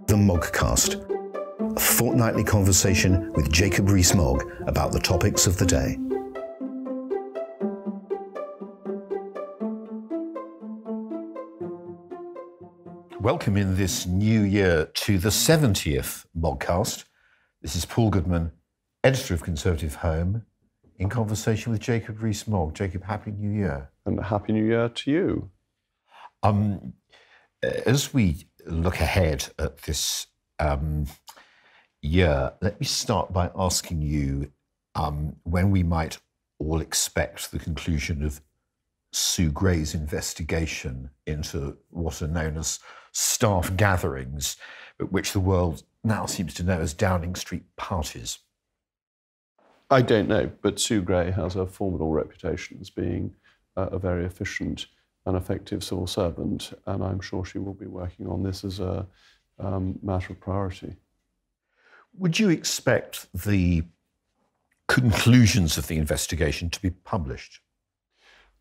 The Moggcast, a fortnightly conversation with Jacob Rees-Mogg about the topics of the day. Welcome in this new year to the 70th Moggcast. This is Paul Goodman, editor of Conservative Home, in conversation with Jacob Rees-Mogg. Jacob, Happy New Year. And Happy New Year to you. As we look ahead at this year, let me start by asking you when we might all expect the conclusion of Sue Gray's investigation into what are known as staff gatherings, but which the world now seems to know as Downing Street parties. I don't know, but Sue Gray has a formidable reputation as being a very efficient and effective civil servant, and I'm sure she will be working on this as a matter of priority. Would you expect the conclusions of the investigation to be published?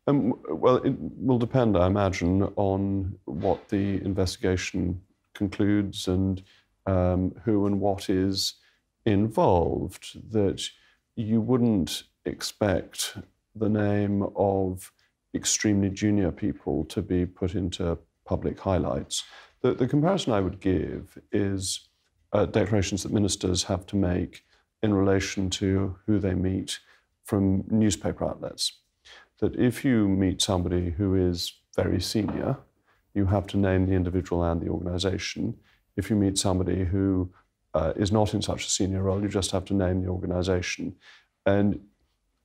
Well, it will depend, I imagine, on what the investigation concludes and who and what is involved. That you wouldn't expect the name of extremely junior people to be put into public highlights. The comparison I would give is declarations that ministers have to make in relation to who they meet from newspaper outlets. That if you meet somebody who is very senior, you have to name the individual and the organisation. If you meet somebody who is not in such a senior role, you just have to name the organisation. And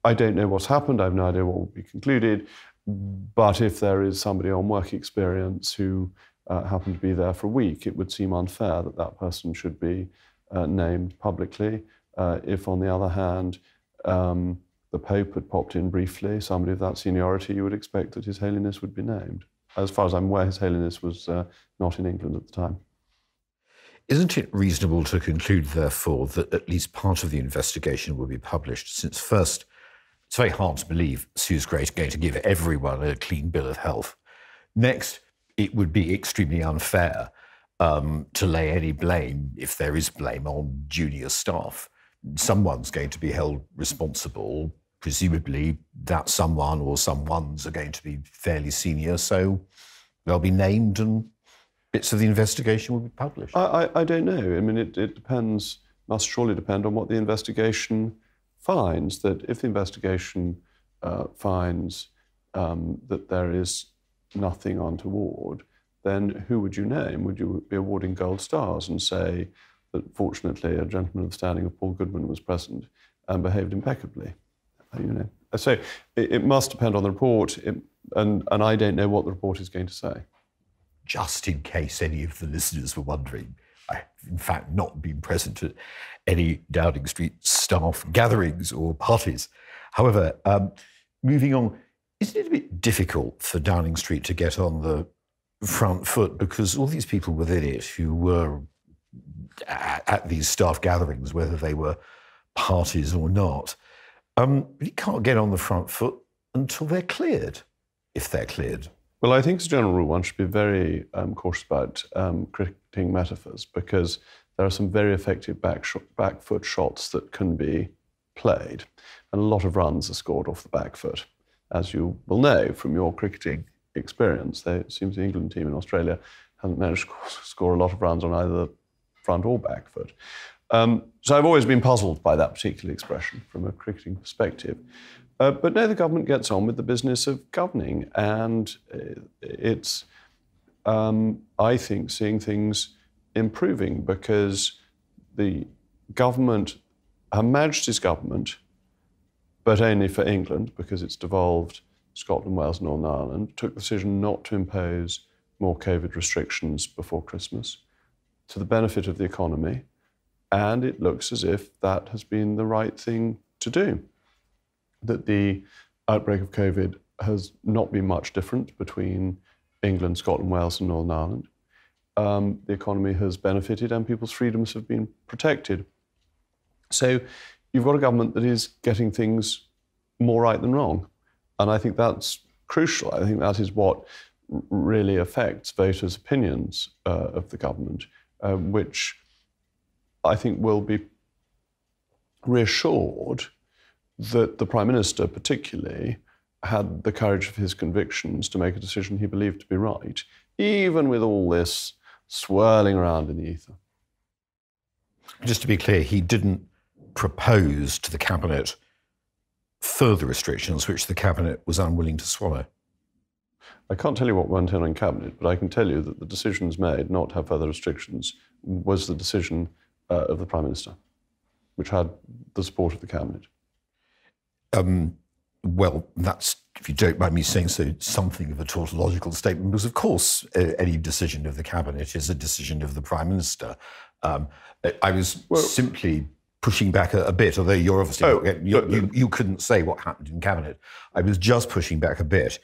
I don't know what's happened, I have no idea what will be concluded, but if there is somebody on work experience who happened to be there for a week, it would seem unfair that that person should be named publicly. If, on the other hand, the Pope had popped in briefly, somebody of that seniority, you would expect that His Holiness would be named. As far as I'm aware, His Holiness was not in England at the time. Isn't it reasonable to conclude, therefore, that at least part of the investigation will be published, since first, it's very hard to believe Sue's going to give everyone a clean bill of health. Next, it would be extremely unfair to lay any blame, if there is blame, on junior staff. Someone's going to be held responsible. Presumably that someone or someones are going to be fairly senior, so they'll be named and bits of the investigation will be published. I don't know. I mean, it depends, must surely depend on what the investigation finds. That if the investigation finds that there is nothing untoward, then who would you name? Would you be awarding gold stars and say that fortunately a gentleman of the standing of Paul Goodman was present and behaved impeccably? So it must depend on the report, and I don't know what the report is going to say. Just in case any of the listeners were wondering, I've in fact not been present at any Downing Street staff gatherings or parties. However, moving on, isn't it a bit difficult for Downing Street to get on the front foot, because all these people within it who were at these staff gatherings, whether they were parties or not, you can't get on the front foot until they're cleared, if they're cleared. Well, I think as a general rule, one should be very cautious about cricketing metaphors, because there are some very effective back foot shots that can be played, and a lot of runs are scored off the back foot, as you will know from your cricketing experience. It seems the England team in Australia hasn't managed to score a lot of runs on either the front or back foot. So I've always been puzzled by that particular expression from a cricketing perspective. But no, the government gets on with the business of governing, and it's, I think, seeing things improving, because the government, Her Majesty's government, but only for England, because it's devolved Scotland, Wales, and Northern Ireland, took the decision not to impose more COVID restrictions before Christmas to the benefit of the economy, and it looks as if that has been the right thing to do. That the outbreak of COVID has not been much different between England, Scotland, Wales, and Northern Ireland. The economy has benefited and people's freedoms have been protected. So you've got a government that is getting things more right than wrong. And I think that's crucial. I think that is what really affects voters' opinions of the government. which I think will be reassured that the Prime Minister particularly had the courage of his convictions to make a decision he believed to be right, even with all this swirling around in the ether. Just to be clear, he didn't propose to the Cabinet further restrictions which the Cabinet was unwilling to swallow. I can't tell you what went on in Cabinet, but I can tell you that the decisions made not to have further restrictions was the decision of the Prime Minister, which had the support of the Cabinet. Well, that's, if you don't mind me saying so, something of a tautological statement, because of course any decision of the Cabinet is a decision of the Prime Minister. I was simply pushing back a bit, although you're obviously you couldn't say what happened in Cabinet. I was just pushing back a bit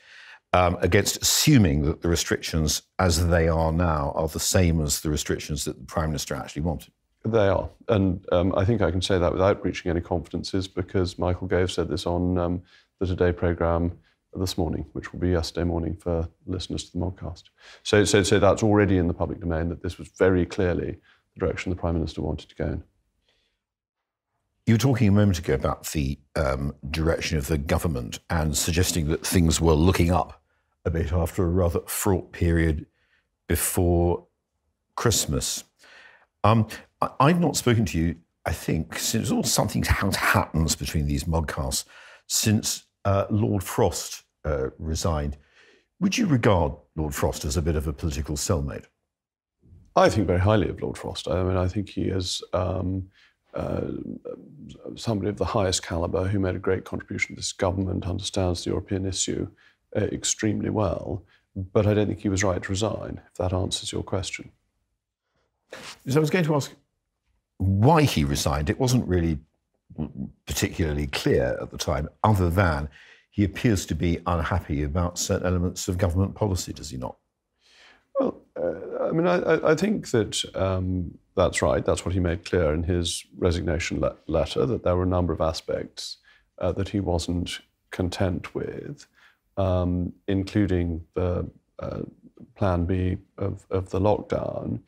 against assuming that the restrictions as they are now are the same as the restrictions that the Prime Minister actually wanted. They are, and I think I can say that without breaching any confidences, because Michael Gove said this on the Today programme this morning, which will be yesterday morning for listeners to the Moggcast. So that's already in the public domain, that this was very clearly the direction the Prime Minister wanted to go in. You were talking a moment ago about the direction of the government and suggesting that things were looking up a bit after a rather fraught period before Christmas. I've not spoken to you, I think, since something happens between these Moggcasts since Lord Frost resigned. Would you regard Lord Frost as a bit of a political cellmate? I think very highly of Lord Frost. I mean, I think he is somebody of the highest calibre who made a great contribution to this government, understands the European issue extremely well, but I don't think he was right to resign, if that answers your question. So I was going to ask why he resigned. It wasn't really particularly clear at the time, other than he appears to be unhappy about certain elements of government policy, does he not? Well, I mean, I think that that's right. That's what he made clear in his resignation letter, that there were a number of aspects that he wasn't content with, including the plan B of the lockdown.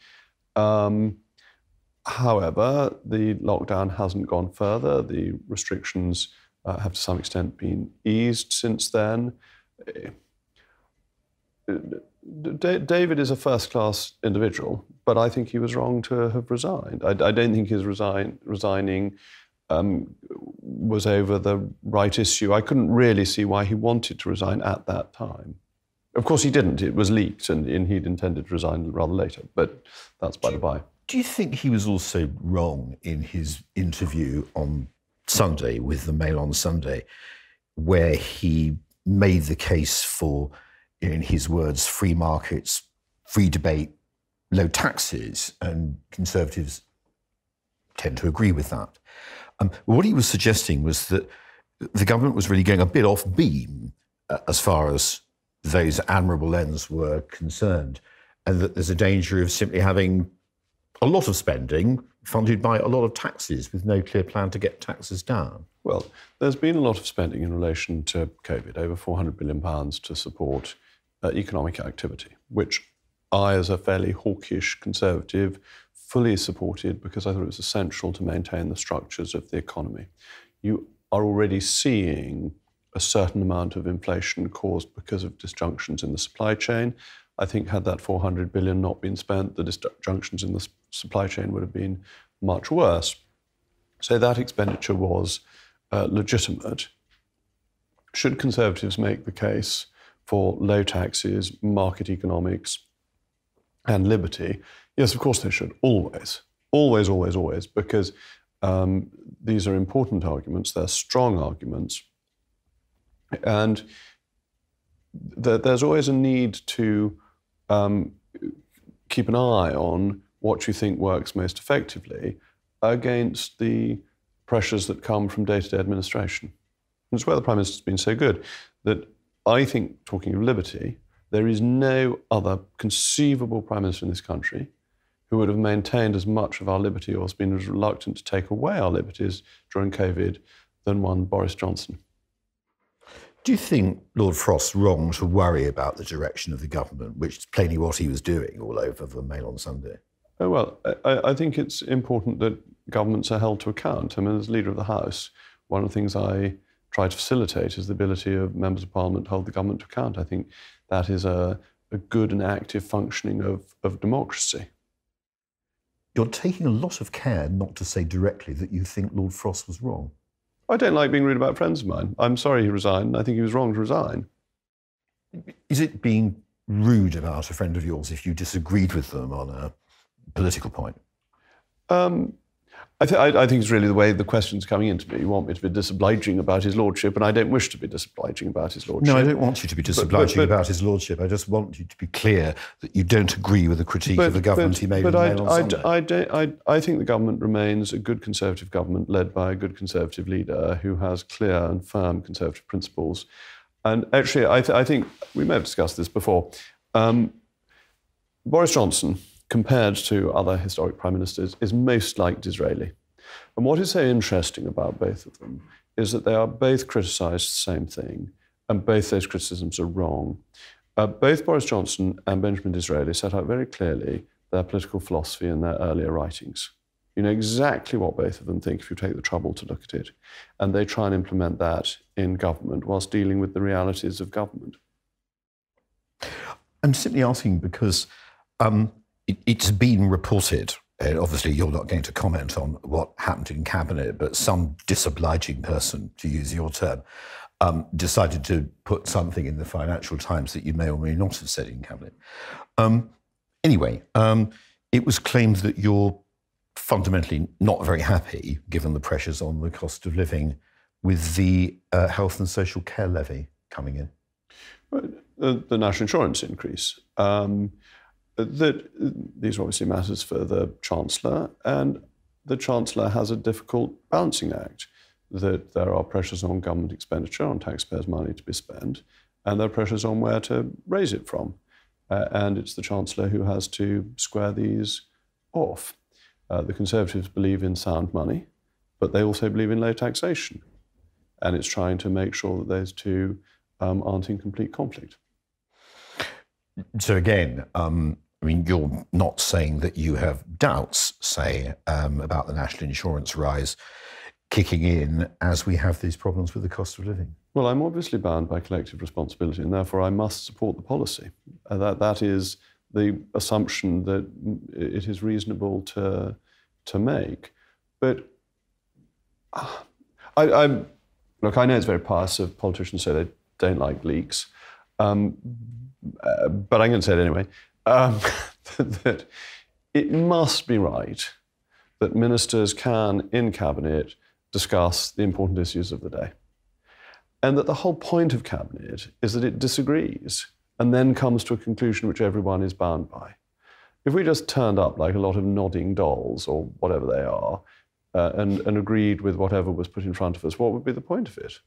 However, the lockdown hasn't gone further. The restrictions have to some extent been eased since then. David is a first-class individual, but I think he was wrong to have resigned. I don't think his resigning was over the right issue. I couldn't really see why he wanted to resign at that time. Of course, he didn't. It was leaked, and he'd intended to resign rather later, but that's by the by. Do you think he was also wrong in his interview on Sunday with the Mail on Sunday, where he made the case for, in his words, free markets, free debate, low taxes, and Conservatives tend to agree with that? What he was suggesting was that the government was really going a bit off beam as far as those admirable ends were concerned, and that there's a danger of simply having a lot of spending funded by a lot of taxes with no clear plan to get taxes down. Well, there's been a lot of spending in relation to COVID, over £400 billion to support economic activity, which I, as a fairly hawkish Conservative, fully supported because I thought it was essential to maintain the structures of the economy. You are already seeing a certain amount of inflation caused because of disjunctions in the supply chain. I think had that £400 billion not been spent, the disjunctions in the supply chain would have been much worse. So that expenditure was legitimate. Should Conservatives make the case for low taxes, market economics, and liberty? Yes, of course they should, always. Always, always, always, because these are important arguments, they're strong arguments, and there's always a need to keep an eye on what you think works most effectively against the pressures that come from day-to-day administration. And it's where the Prime Minister's been so good that I think, talking of liberty, there is no other conceivable Prime Minister in this country who would have maintained as much of our liberty or has been as reluctant to take away our liberties during COVID than one Boris Johnson. Do you think Lord Frost's wrong to worry about the direction of the government, which is plainly what he was doing all over the Mail on Sunday? Oh, well, I think it's important that governments are held to account. I mean, as leader of the House, one of the things I try to facilitate is the ability of members of Parliament to hold the government to account. I think that is a good and active functioning of democracy. You're taking a lot of care not to say directly that you think Lord Frost was wrong. I don't like being rude about friends of mine. I'm sorry he resigned. I think he was wrong to resign. Is it being rude about a friend of yours if you disagreed with them on a political point? I think it's really the way the question's coming into me. You want me to be disobliging about his lordship, and I don't wish to be disobliging about his lordship. No, I don't want you to be disobliging about his lordship. I just want you to be clear that you don't agree with the critique of the government he made in the Mail on Sunday. I think the government remains a good Conservative government led by a good Conservative leader who has clear and firm Conservative principles. And actually, I think we may have discussed this before. Boris Johnson, compared to other historic prime ministers, is most like Disraeli. And what is so interesting about both of them is that they are both criticised the same thing, and both those criticisms are wrong. Both Boris Johnson and Benjamin Disraeli set out very clearly their political philosophy in their earlier writings. You know exactly what both of them think if you take the trouble to look at it, and they try and implement that in government whilst dealing with the realities of government. I'm simply asking because it's been reported, and obviously you're not going to comment on what happened in Cabinet, but some disobliging person, to use your term, decided to put something in the Financial Times that you may or may not have said in Cabinet. Anyway, it was claimed that you're fundamentally not very happy, given the pressures on the cost of living, with the health and social care levy coming in. The national insurance increase. These are obviously matters for the Chancellor, and the Chancellor has a difficult balancing act, that there are pressures on government expenditure, on taxpayers' money to be spent, and there are pressures on where to raise it from. And it's the Chancellor who has to square these off. The Conservatives believe in sound money, but they also believe in low taxation. And it's trying to make sure that those two aren't in complete conflict. So again, I mean, you're not saying that you have doubts, say, about the national insurance rise kicking in as we have these problems with the cost of living? Well, I'm obviously bound by collective responsibility, and therefore I must support the policy. That is the assumption that it is reasonable to make. But look, I know it's very pious of politicians to say they don't like leaks, but I'm going to say it anyway, that it must be right that ministers can, in Cabinet, discuss the important issues of the day. And that the whole point of Cabinet is that it disagrees and then comes to a conclusion which everyone is bound by. If we just turned up like a lot of nodding dolls or whatever they are and agreed with whatever was put in front of us, what would be the point of it?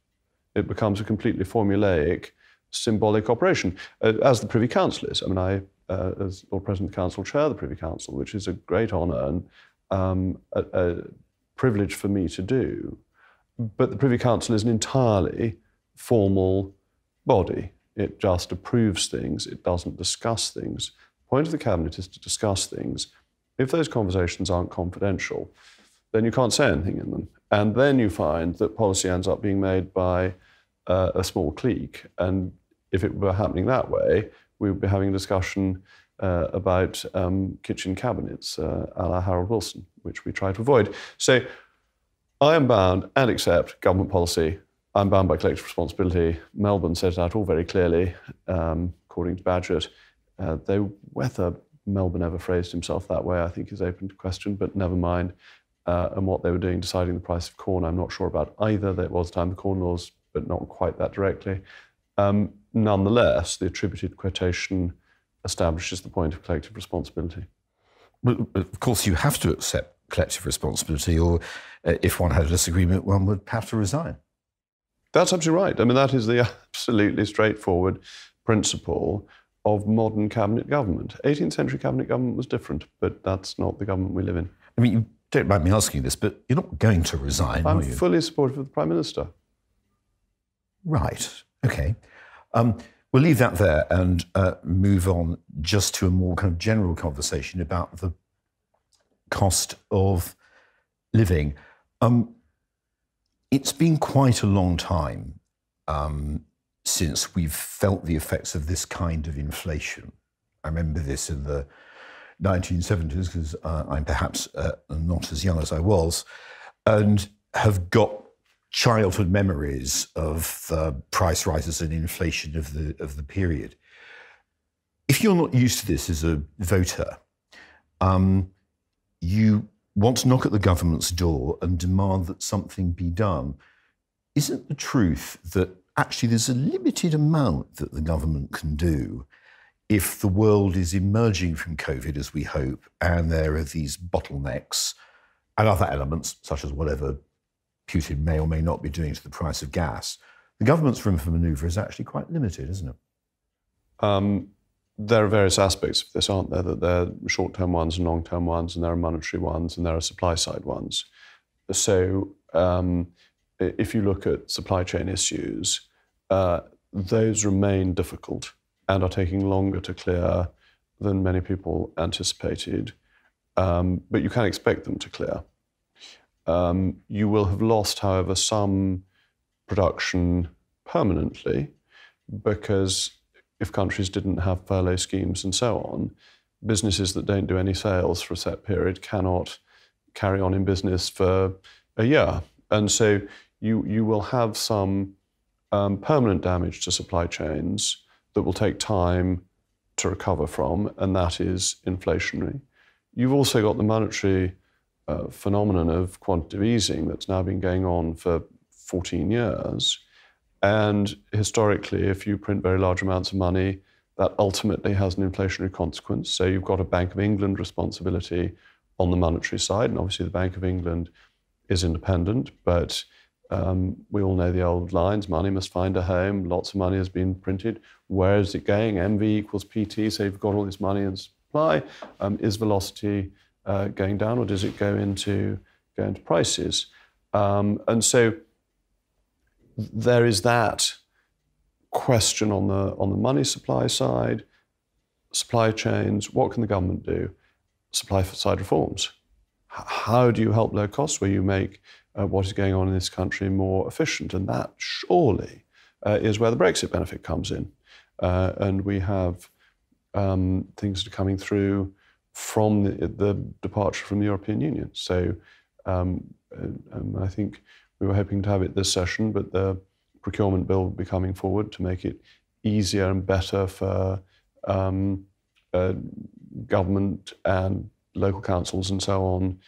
It becomes a completely formulaic, symbolic operation, as the Privy Council is. I mean, I, as Lord President of the Council, chair the Privy Council, which is a great honour and a privilege for me to do. But the Privy Council is an entirely formal body. It just approves things. It doesn't discuss things. The point of the Cabinet is to discuss things. If those conversations aren't confidential, then you can't say anything in them. And then you find that policy ends up being made by a small clique. And if it were happening that way, we would be having a discussion about kitchen cabinets a la Harold Wilson, which we try to avoid. So I am bound and accept government policy. I'm bound by collective responsibility. Melbourne set it out all very clearly, according to Badgett. Though whether Melbourne ever phrased himself that way, I think is open to question, but never mind. And what they were doing, deciding the price of corn, I'm not sure about either. There was time the corn laws, but not quite that directly. Nonetheless, the attributed quotation establishes the point of collective responsibility. Well, of course, you have to accept collective responsibility, or if one had a disagreement, one would have to resign. That's absolutely right. I mean, that is the absolutely straightforward principle of modern cabinet government. 18th century cabinet government was different, but that's not the government we live in. I mean, you don't mind me asking this, but you're not going to resign, are you? I'm fully supportive of the Prime Minister. Right, okay. We'll leave that there and move on just to a more kind of general conversation about the cost of living. It's been quite a long time since we've felt the effects of this kind of inflation. I remember this in the 1970s, because I'm perhaps not as young as I was, and have got childhood memories of the price rises and inflation of the period. If you're not used to this as a voter, you want to knock at the government's door and demand that something be done. Isn't the truth that actually there's a limited amount that the government can do if the world is emerging from COVID, as we hope, and there are these bottlenecks and other elements, such as whatever Putin may or may not be doing to the price of gas? The government's room for manoeuvre is actually quite limited, isn't it? There are various aspects of this, aren't there? That there are short-term ones and long-term ones, and there are monetary ones, and there are supply-side ones. So if you look at supply chain issues, those remain difficult and are taking longer to clear than many people anticipated. But you can expect them to clear. You will have lost, however, some production permanently, because if countries didn't have furlough schemes and so on, businesses that don't do any sales for a set period cannot carry on in business for a year. And so you will have some permanent damage to supply chains that will take time to recover from, and that is inflationary. You've also got the monetary phenomenon of quantitative easing that's now been going on for 14 years. And historically, if you print very large amounts of money, that ultimately has an inflationary consequence. So you've got a Bank of England responsibility on the monetary side, and obviously the Bank of England is independent, but we all know the old lines: money must find a home. Lots of money has been printed. Where is it going? MV equals PT. So you've got all this money and supply. Is velocity going down, or does it go into prices? And so there is that question on the money supply side, supply chains. What can the government do? Supply side reforms. How do you help low costs where you make what is going on in this country more efficient? And that surely is where the Brexit benefit comes in. And we have things that are coming through from the departure from the European Union. So I think we were hoping to have it this session, but the procurement bill will be coming forward to make it easier and better for government and local councils and so on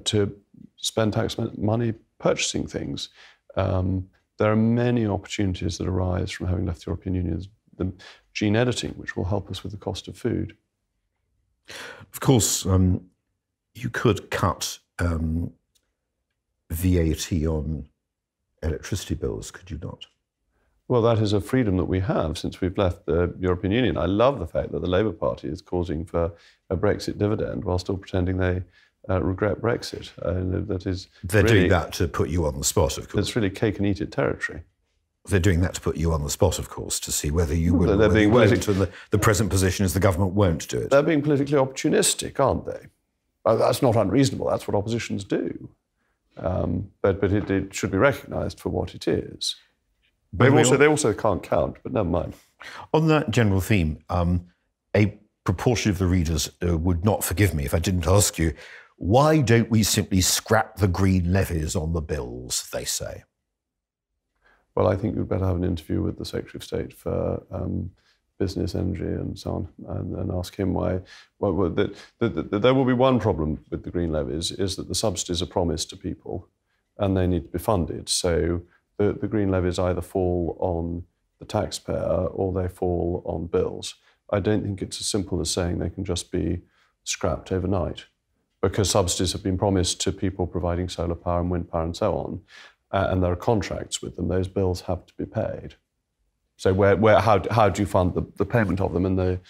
to spend tax money purchasing things. There are many opportunities that arise from having left the European Union. The gene editing, which will help us with the cost of food. Of course, you could cut VAT on electricity bills, could you not? Well, that is a freedom that we have since we've left the European Union. I love the fact that the Labour Party is causing for a Brexit dividend while still pretending they regret Brexit. They're really doing that to put you on the spot, of course. It's really cake and eat it territory. They're doing that to put you on the spot, of course, to see whether you will or whether you won't. And the present position is the government won't do it. They're being politically opportunistic, aren't they? That's not unreasonable. That's what oppositions do. But it should be recognised for what it is. They also can't count, but never mind. On that general theme, a proportion of the readers would not forgive me if I didn't ask you, why don't we simply scrap the green levies on the bills, they say? Well, I think you'd better have an interview with the Secretary of State for Business, Energy and so on, and ask him why. Well, there will be one problem with the green levies, is that the subsidies are promised to people and they need to be funded. So the green levies either fall on the taxpayer or they fall on bills. I don't think it's as simple as saying they can just be scrapped overnight, because subsidies have been promised to people providing solar power and wind power and so on, and there are contracts with them. Those bills have to be paid. So how do you fund the payment of them? And the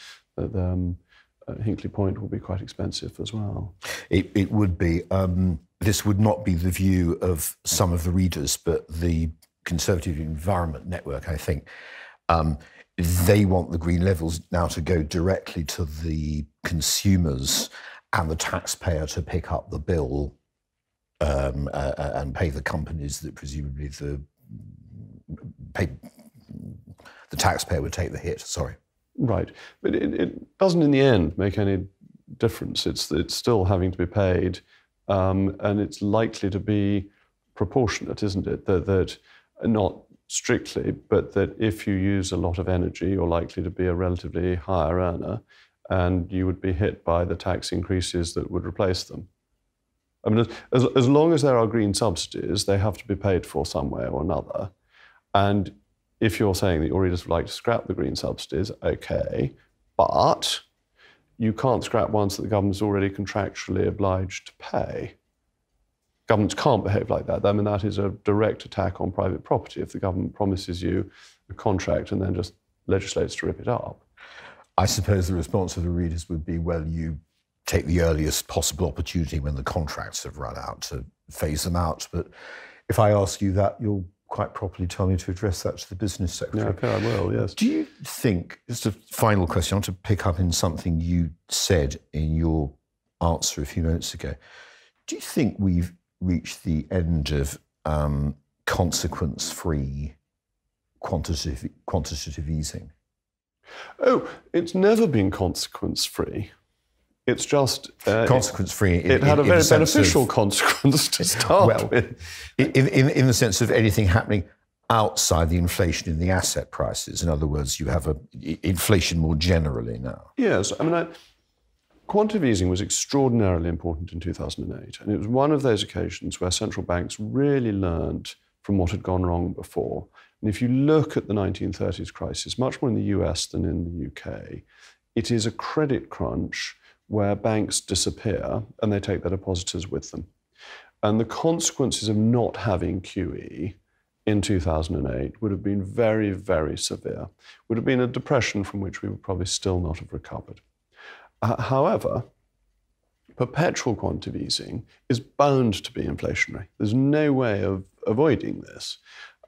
Hinkley Point will be quite expensive as well. It would be. This would not be the view of some of the readers, but the Conservative Environment Network, I think, they want the green levels now to go directly to the consumers and the taxpayer to pick up the bill and pay the companies that presumably the taxpayer would take the hit. Sorry. Right. But it doesn't in the end make any difference. It's still having to be paid, and it's likely to be proportionate, isn't it? That not strictly, but that if you use a lot of energy, you're likely to be a relatively higher earner, and you would be hit by the tax increases that would replace them. I mean, as long as there are green subsidies, they have to be paid for some way or another. And if you're saying that your readers would like to scrap the green subsidies, okay, but you can't scrap ones that the government's already contractually obliged to pay. Governments can't behave like that. I mean, that is a direct attack on private property if the government promises you a contract and then just legislates to rip it up. I suppose the response of the readers would be, well, you take the earliest possible opportunity when the contracts have run out to phase them out. But if I ask you that, you'll quite properly tell me to address that to the business secretary. Yeah, okay, I will, yes. Do you think, just a final question, I want to pick up in something you said in your answer a few minutes ago. Do you think we've reached the end of consequence-free quantitative easing? Oh, it's never been consequence-free. It's just... consequence-free. It had a very beneficial consequence to start with. In the sense of anything happening outside the inflation in the asset prices. In other words, you have inflation more generally now. Yes. I mean, quantitative easing was extraordinarily important in 2008. And it was one of those occasions where central banks really learned from what had gone wrong before. And if you look at the 1930s crisis, much more in the US than in the UK, it is a credit crunch where banks disappear and they take their depositors with them. And the consequences of not having QE in 2008 would have been very, very severe. Would have been a depression from which we would probably still not have recovered. However, perpetual quantitative easing is bound to be inflationary. There's no way of avoiding this.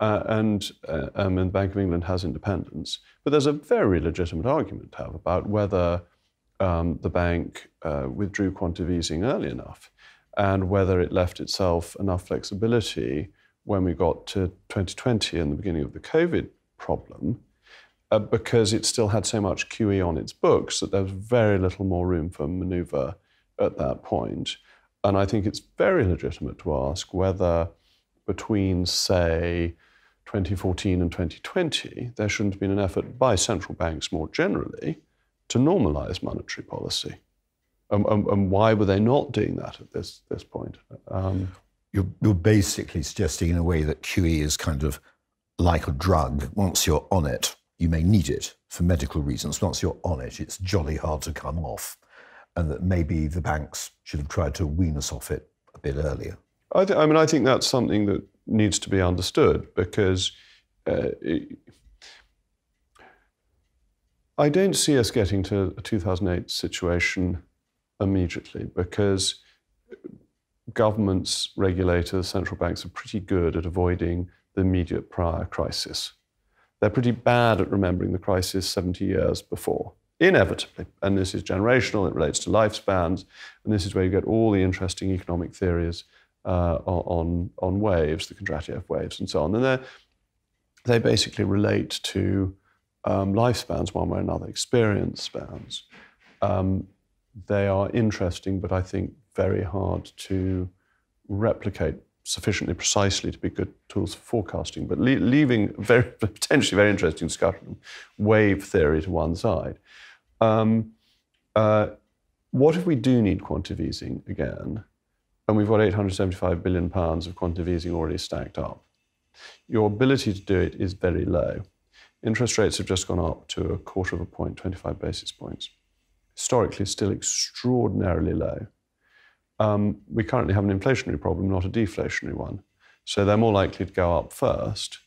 And the Bank of England has independence. But there's a very legitimate argument to have about whether the bank withdrew quantitative easing early enough and whether it left itself enough flexibility when we got to 2020 and the beginning of the COVID problem, because it still had so much QE on its books that there was very little more room for manoeuvre at that point. And I think it's very legitimate to ask whether between, say, 2014 and 2020, there shouldn't have been an effort by central banks more generally to normalise monetary policy. And why were they not doing that at this point? You're basically suggesting in a way that QE is kind of like a drug. Once you're on it, you may need it for medical reasons. Once you're on it, it's jolly hard to come off. And that maybe the banks should have tried to wean us off it a bit earlier. I think that's something that needs to be understood, because I don't see us getting to a 2008 situation immediately, because governments, regulators, central banks are pretty good at avoiding the immediate prior crisis. They're pretty bad at remembering the crisis 70 years before, inevitably. And this is generational, it relates to lifespans, and this is where you get all the interesting economic theories on waves, the Kondratiev waves and so on. And they basically relate to lifespans one way or another, experience spans. They are interesting, but I think very hard to replicate sufficiently precisely to be good tools for forecasting. But leaving potentially very interesting discussion of wave theory to one side, what if we do need quantitative easing again, and we've got £875 billion of quantitative easing already stacked up? Your ability to do it is very low. Interest rates have just gone up to 1/4 point, 25 basis points. Historically, still extraordinarily low. We currently have an inflationary problem, not a deflationary one. So they're more likely to go up first.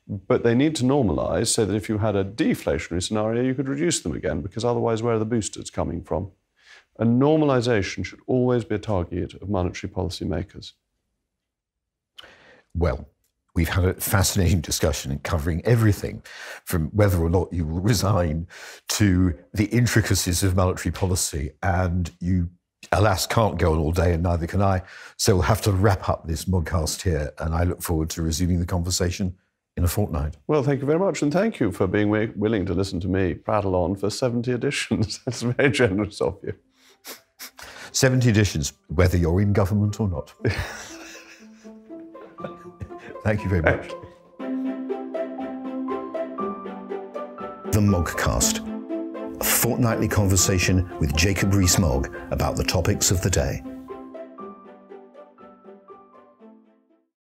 But they need to normalise so that if you had a deflationary scenario, you could reduce them again, because otherwise, where are the boosters coming from? And normalisation should always be a target of monetary policy makers. Well, we've had a fascinating discussion covering everything from whether or not you will resign to the intricacies of monetary policy. And you alas, can't go on all day, and neither can I. So we'll have to wrap up this Moggcast here, and I look forward to resuming the conversation in a fortnight. Well, thank you very much, and thank you for being willing to listen to me prattle on for 70 editions. That's very generous of you. 70 editions, whether you're in government or not. Thank you very much. The Moggcast, a fortnightly conversation with Jacob Rees-Mogg about the topics of the day.